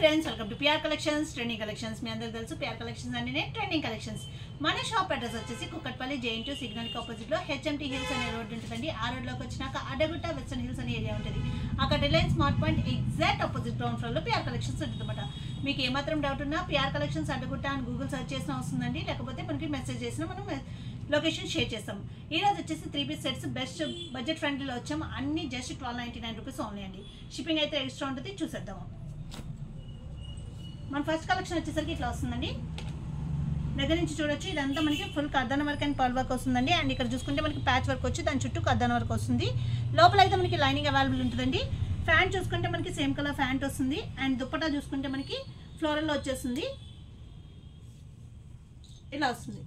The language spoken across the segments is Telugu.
Friends, welcome to PR collections trending collections. మీ అందరికీ తెలుసు పిఆర్ కలెక్షన్స్ అంటే ట్రెండింగ్ కలెక్షన్స్. మన షాప్ అడ్రస్ వచ్చేసి కుక్కట్పల్లి జేఎన్టీ సిగ్నల్ కి ఆపోజిట్ లో హెచ్ఎంటీ హిల్స్ అనే రోడ్ ఉంటుందండి. ఆ రోడ్ లోకి వచ్చినాక అడ్డగుట్ట వెస్టర్న్ హిల్స్ అనే ఏరియా ఉంటుంది. అక్కడ Reliance smart point exact opposite ground floor లో పిఆర్ కలెక్షన్స్ ఉంటుందన్నమాట. మీకు ఏమాత్రం డౌట్ ఉన్నా పిఆర్ కలెక్షన్స్ అడ్డగుట్ట అని గూగుల్ సెర్చ్ చేసిన వస్తుందండి, లేకపోతే మనకి మెసేజ్ చేసినా మనం లొకేషన్ షేర్ చేస్తాం. ఈ రోజు వచ్చేసి 3 పీస్ సెట్స్ బెస్ట్ బడ్జెట్ ఫ్రెండ్లీలో వచ్చాం. అన్ని జస్ట్ 1299 రూపీస్ ఓన్లీ అండి. షిప్పింగ్ అయితే ఎక్స్ట్రా ఉంటుంది, చూసేద్దాము. మన ఫస్ట్ కలెక్షన్ వచ్చేసరికి ఇట్లా వస్తుందండి. దగ్గర నుంచి చూడొచ్చు, ఇదంతా మనకి full kardana work and pearl work వస్తుందండి. అండ్ ఇక్కడ చూసుకుంటే మనకి ప్యాచ్ వర్క్ వచ్చి దాని చుట్టూ కర్దాన వర్క్ వస్తుంది. లోపల అయితే మనకి లైనింగ్ అవైలబుల్ ఉంటుందండి. ఫ్యాంట్ చూసుకుంటే మనకి సేమ్ కలర్ ఫ్యాంట్ వస్తుంది. అండ్ దుప్పటా చూసుకుంటే మనకి ఫ్లోరల్లో వచ్చేస్తుంది, ఇలా వస్తుంది.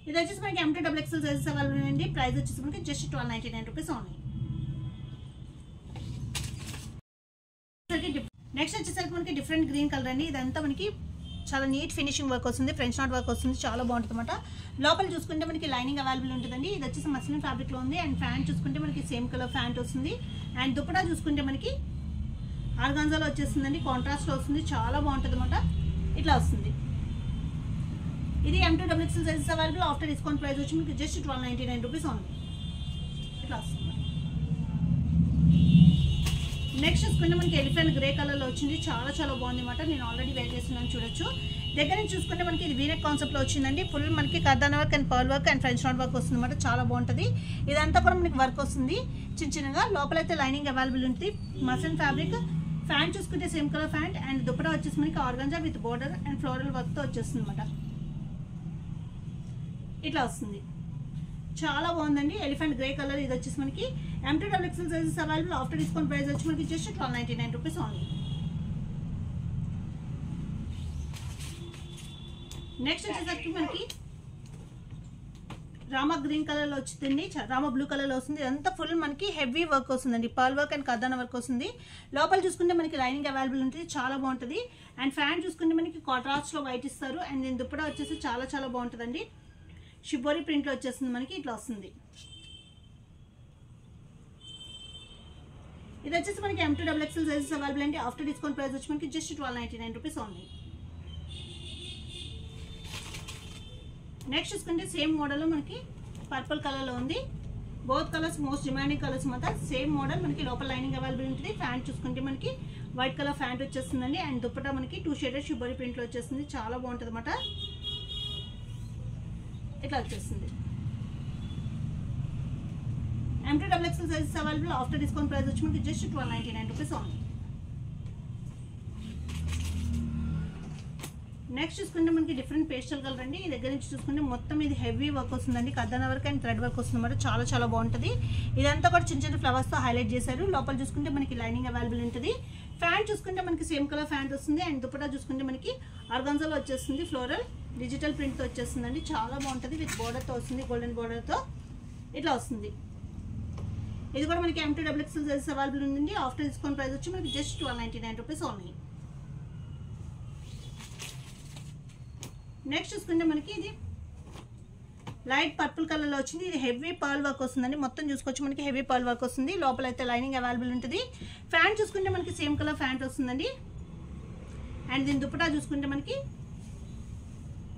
ఇది వచ్చేసి మనకి M2 XXL సైజెస్ అవైలబుల్ అండి. ప్రైస్ వచ్చేసి మనకి జస్ట్ 1299 రూపీస్ ఓన్లీ. నెక్స్ట్ వచ్చేసరికి మనకి డిఫరెంట్ గ్రీన్ కలర్ అండి. ఇదంతా మనకి చాలా నీట్ ఫినిషింగ్ వర్క్ వస్తుంది, ఫ్రెంచ్ నాట్ వర్క్ వస్తుంది, చాలా బాగుంటుంది అనమాట. లోపల చూసుకుంటే మనకి లైనింగ్ అవైలబుల్ ఉంటుందండి. ఇది వచ్చేసి మస్లిన్ ఫ్యాబ్రిక్ లో ఉంది. అండ్ ఫ్యాంట్ చూసుకుంటే మనకి సేమ్ కలర్ ఫ్యాంట్ వస్తుంది. అండ్ దుపట్టా చూసుకుంటే మనకి ఆర్గాన్జాలో వచ్చేస్తుందండి, కాంట్రాస్ట్ లో వస్తుంది, చాలా బాగుంటుంది అనమాట. ఇట్లా వస్తుంది. ఇది M2 XXL sizes available. After discount price వచ్చి మీకు జస్ట్ 1299 రూపీస్ ఓన్లీ. ఇట్లా వస్తుంది. నెక్స్ట్ చూసుకుంటే మనకి ఎలిఫెంట్ గ్రే కలర్లో వచ్చింది, చాలా చాలా బాగుంది అనమాట. నేను ఆల్రెడీ వేర్ చేస్తున్నాను, చూడొచ్చు. దగ్గర నుంచి చూసుకుంటే మనకి ఇది వీనెక్ కాన్సెప్ట్లో వచ్చిందండి. ఫుల్ మనకి kardana work and pearl work and French knot work వస్తుంది అనమాట. చాలా బాగుంటుంది. ఇదంతా కూడా మనకి వర్క్ వస్తుంది చిన్న చిన్నగా. లోపలైతే లైనింగ్ అవైలబుల్ ఉంటుంది, మసన్ ఫ్యాబ్రిక్. ఫ్యాంట్ చూసుకుంటే same colour pant. And dupatta వచ్చేసి మనకి organza with border and floral వర్క్తో వచ్చేస్తుంది అనమాట. ఇట్లా వస్తుంది, చాలా బాగుందండి. Elephant grey colour. ఇది వచ్చేసి మనకి M2 XXL sizes available. After discount price వచ్చి మనకి జస్ట్ 1299 రూపీస్ ఓన్లీ. నెక్స్ట్ వచ్చేసరికి మనకి రామా గ్రీన్ కలర్ లో వచ్చిందండి, రామా బ్లూ కలర్ లో వస్తుంది. ఇదంతా ఫుల్ మనకి హెవీ వర్క్ వస్తుందండి, pearl work and kardana work వస్తుంది. లోపల చూసుకుంటే మనకి లైనింగ్ అవైలబుల్ ఉంటుంది, చాలా బాగుంటుంది. అండ్ ఫ్యాంట్ చూసుకుంటే మనకి కాంట్రాస్ట్ లో వైట్ ఇస్తారు. అండ్ దీని దుప్పటా వచ్చేసి చాలా చాలా బాగుంటుందండి. షిబోరి ప్రింట్ లో వచ్చేస్తుంది మనకి, ఇట్లా వస్తుంది. ఇది వచ్చేసి మనకి M2 XXL సైజెస్ అవైలబుల్ అండి. ఆఫ్టర్ డిస్కౌంట్ ప్రైస్ వచ్చి మనకి జస్ట్ 1299 రూపీస్ ఓన్లీ. నెక్స్ట్ చూసుకుంటే సేమ్ మోడల్ మనకి పర్పుల్ కలర్ లో ఉంది. Both colours most demanding colours మాట. సేమ్ మోడల్ మనకి లోపల లైనింగ్ అవైలబుల్ ఉంటుంది. ఫ్యాంట్ చూసుకుంటే మనకి వైట్ కలర్ ఫ్యాంట్ వచ్చేస్తుందండి. అండ్ దుప్పటా మనకి 2 షేడెడ్ షిబోరి ప్రింట్ లో వచ్చేస్తుంది, చాలా బాగుంటుంది అనమాట. ఇట్లా వచ్చేస్తుంది. M2 XXL sizes available. After discount price వచ్చి మనకి జస్ట్ 1299 రూపీస్ ఓన్లీ. నెక్స్ట్ చూసుకుంటే మనకి డిఫరెంట్ పేస్టల్ కలర్ అండి. ఈ దగ్గర నుంచి చూసుకుంటే మొత్తం ఇది హెవీ వర్క్ వస్తుందండి, కర్దానా వర్క్ అండ్ థ్రెడ్ వర్క్ వస్తుంది అనమాట. చాలా చాలా బాగుంటుంది. ఇదంతా కూడా చిన్న చిన్న ఫ్లవర్స్ తో హైలైట్ చేశారు. లోపల చూసుకుంటే మనకి లైనింగ్ అవైలబుల్ ఉంటుంది. ఫ్యాంట్ చూసుకుంటే మనకి సేమ్ కలర్ ఫ్యాంట్ వస్తుంది. అండ్ దుపట్టా చూసుకుంటే మనకి ఆర్గాన్జాలో వచ్చేస్తుంది, ఫ్లోరల్ డిజిటల్ ప్రింట్ తో వచ్చేస్తుందండి, చాలా బాగుంటుంది. విత్ బోర్డర్ తో వస్తుంది, గోల్డెన్ బోర్డర్ తో ఇట్లా వస్తుంది. ఇది కూడా మనకి M2 XXL సైజెస్ అవైలబుల్ ఉంది. ఆఫ్టర్ డిస్కౌంట్ ప్రైస్ వచ్చి మనకి జస్ట్ 1299 రూపీస్ ఓన్లీ. నెక్స్ట్ చూసుకుంటే మనకి ఇది లైట్ పర్పుల్ కలర్ లో వచ్చింది. ఇది హెవీ పర్ల్ వర్క్ వస్తుందండి. మొత్తం చూసుకోవచ్చు, మనకి హెవీ పర్ల్ వర్క్ వస్తుంది. లోపల అయితే లైనింగ్ అవైలబుల్ ఉంటుంది. ఫ్యాంట్ చూసుకుంటే మనకి సేమ్ కలర్ ఫ్యాంట్ వస్తుందండి. అండ్ దీని దుపట్టా చూసుకుంటే మనకి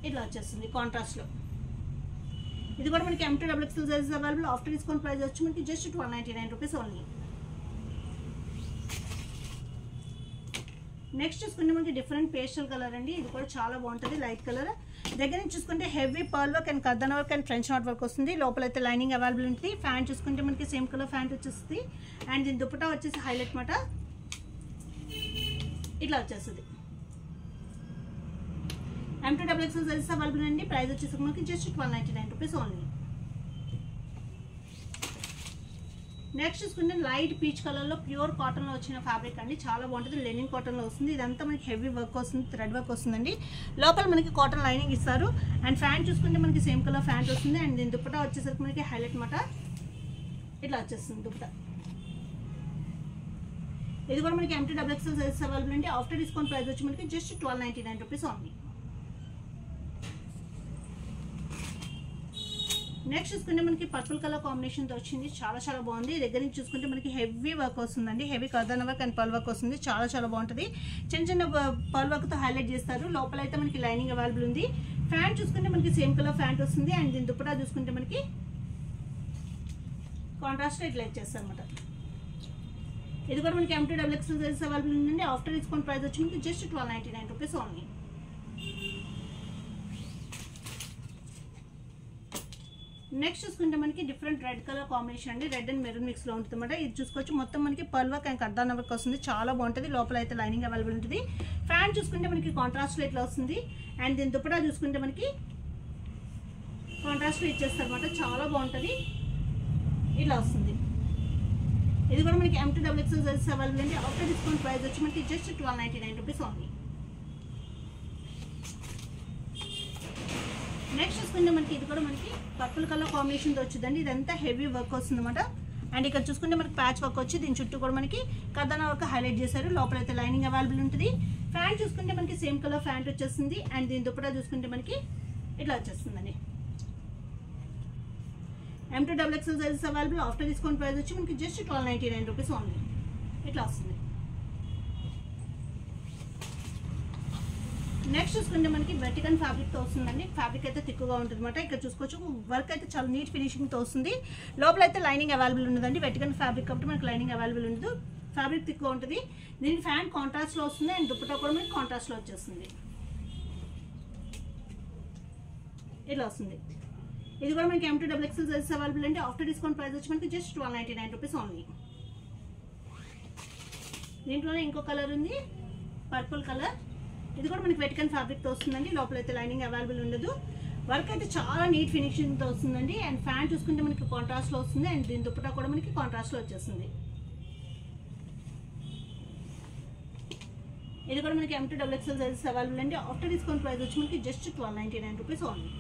ఇట్లా వచ్చేస్తుంది కాంట్రాస్ట్ లో. ఇది కూడా మనకి M2 XXL sizes available. After discount price వచ్చి మనకి జస్ట్ 1299 రూపీస్ ఓన్లీ. నెక్స్ట్ చూసుకుంటే మనకి డిఫరెంట్ పేస్టల్ కలర్ అండి. ఇది కూడా చాలా బాగుంటుంది, లైట్ కలర్. దగ్గర నుంచి చూసుకుంటే heavy pearl work and kardana work and French knot work వస్తుంది. లోపల అయితే లైనింగ్ అవైలబుల్ ఉంటుంది. ఫ్యాంట్ చూసుకుంటే మనకి సేమ్ కలర్ ఫ్యాంట్ వచ్చేస్తుంది. అండ్ దీని దుపట్టా వచ్చేసి హైలైట్ మాట, ఇట్లా వచ్చేస్తుంది. M2 XXL సైజెస్ అవైలబుల్ అండి. ప్రైస్ వచ్చేసి మనకి జస్ట్ 1299 రూపీస్ ఓన్లీ. నెక్స్ట్ చూసుకుంటే లైట్ పీచ్ కలర్ లో ప్యూర్ కాటన్ లో వచ్చిన ఫ్యాబ్రిక్ అండి, చాలా బాగుంటుంది. లెనిన్ కాటన్ లో వస్తుంది. ఇదంతా మనకి హెవీ వర్క్ వస్తుంది, థ్రెడ్ వర్క్ వస్తుందండి. లోపల మనకి కాటన్ లైనింగ్ ఇస్తారు. అండ్ ఫ్యాంట్ చూసుకుంటే మనకి సేమ్ కలర్ ఫ్యాంట్ వస్తుంది. అండ్ దీని దుపట్టా వచ్చేసరికి మనకి హైలైట్ మాట, ఇట్లా వచ్చేస్తుంది దుపట్టా. ఇది కూడా మనకి M2 XXL సైజెస్ అవైలబుల్ అండి. ఆఫ్టర్ డిస్కౌంట్ ప్రైస్ వచ్చి మనకి జస్ట్ 1299 రూపీస్ ఓన్లీ. నెక్స్ట్ చూసుకుంటే మనకి పర్పుల్ కలర్ కాంబినేషన్తో వచ్చింది, చాలా చాలా బాగుంది. దగ్గర నుంచి చూసుకుంటే మనకి హెవీ వర్క్ వస్తుందండి, heavy kardana work and pearl work వస్తుంది, చాలా చాలా బాగుంటుంది. చిన్న చిన్న పర్ల్ వర్క్తో హైలైట్ చేస్తారు. లోపల అయితే మనకి లైనింగ్ అవైలబుల్ ఉంది. ఫ్యాంట్ చూసుకుంటే మనకి సేమ్ కలర్ ఫ్యాంట్ వస్తుంది. అండ్ దీని దుపట్టా చూసుకుంటే మనకి కాంట్రాస్ట్ ఇట్లా ఇచ్చేస్తారు అనమాట. ఇది కూడా మనకి M2 XXL సైజ్ అవైలబుల్ ఉందండి. ఆఫ్టర్ డిస్కౌంట్ ప్రైస్ వచ్చి మనకి జస్ట్ 1299 రూపీస్ ఓన్లీ. నెక్స్ట్ చూసుకుంటే మనకి డిఫరెంట్ రెడ్ కలర్ కాంబినేషన్ అండి, రెడ్ అండ్ మెరూన్ మిక్స్లో ఉంటుంది అనమాట. ఇది చూసుకోవచ్చు, మొత్తం మనకి pearl work and kardana work వస్తుంది, చాలా బాగుంటుంది. లోపల అయితే లైనింగ్ అవైలబుల్ ఉంటుంది. ఫ్యాంట్ చూసుకుంటే మనకి కాంట్రాస్ట్లో ఇట్లా వస్తుంది. అండ్ దీని దుపట్టా చూసుకుంటే మనకి కాంట్రాస్ట్లో ఇచ్చేస్తారు అనమాట, చాలా బాగుంటుంది. ఇలా వస్తుంది. ఇది కూడా మనకి M2 XXL సైజ్ అవైలబుల్ అండి. ఆఫ్టర్ డిస్కౌంట్ ప్రైస్ వచ్చి మనకి జస్ట్ 1299 రూపీస్ ఓన్లీ. నెక్స్ట్ చూసుకుంటే మనకి ఇది కూడా మనకి పర్పుల్ కలర్ కాంబినేషన్తో వచ్చిందండి. ఇదంతా హెవీ వర్క్ వస్తుంది అనమాట. అండ్ ఇక్కడ చూసుకుంటే మనకి ప్యాచ్ వర్క్ వచ్చి దీని చుట్టూ కూడా మనకి కర్దానా వర్క్ హైలైట్ చేశారు. లోపల అయితే లైనింగ్ అవైలబుల్ ఉంటుంది. ఫ్యాంట్ చూసుకుంటే మనకి సేమ్ కలర్ ఫ్యాంట్ వచ్చేస్తుంది. అండ్ దీని దుపట్టా చూసుకుంటే మనకి ఇట్లా వచ్చేస్తుందండి. M2 XXL sizes available. After discount price వచ్చి మనకి జస్ట్ 1299 రూపీస్ ఓన్లీ. ఇట్లా వస్తుంది. నెక్స్ట్ చూసుకుంటే మనకి వెటికన్ ఫ్యాబ్రిక్తో వస్తుందండి. ఫ్యాబ్రిక్ అయితే థిక్గా ఉంటుంది అనమాట. ఇక్కడ చూసుకోవచ్చు, వర్క్ అయితే చాలా నీట్ ఫినిషింగ్తో వస్తుంది. లోపల అయితే లైనింగ్ అవైలబుల్ ఉండదండి. వెటికన్ ఫ్యాబ్రిక్ కాబట్టి మనకి లైనింగ్ అవైలబుల్ ఉండదు. ఫ్యాబ్రిక్ థిక్గా ఉంటుంది. దీనికి ఫ్యాంట్ కాంట్రాస్ట్లో వస్తుంది. అండ్ దుపట్టా కూడా మనకి కాంట్రాస్ట్లో వచ్చేస్తుంది. ఇట్లా వస్తుంది. ఇది కూడా మనకి M2 XXL సైజెస్ అవైలబుల్ అండి. ఆఫ్టర్ డిస్కౌంట్ ప్రైస్ వచ్చి మనకి జస్ట్ 1299 రూపీస్ ఓన్లీ. దీంట్లోనే ఇంకో కలర్ ఉంది, పర్పుల్ కలర్. ఇది కూడా మనకి వెటికన్ ఫ్యాబ్రిక్తో వస్తుందండి. లోపల అయితే లైనింగ్ అవైలబుల్ ఉండదు. వర్క్ అయితే చాలా నీట్ ఫినిషింగ్తో వస్తుందండి. అండ్ ఫ్యాంట్ చూసుకుంటే మనకి కాంట్రాస్ట్లో వస్తుంది. అండ్ దీని దుపట్టా కూడా మనకి కాంట్రాస్ట్లో వచ్చేస్తుంది. ఇది కూడా మనకి M2 XXL సైజెస్ అవైలబుల్ అండి. ఆఫ్టర్ డిస్కౌంట్ ప్రైస్ వచ్చి మనకి జస్ట్ 1299 రూపీస్ ఓన్లీ.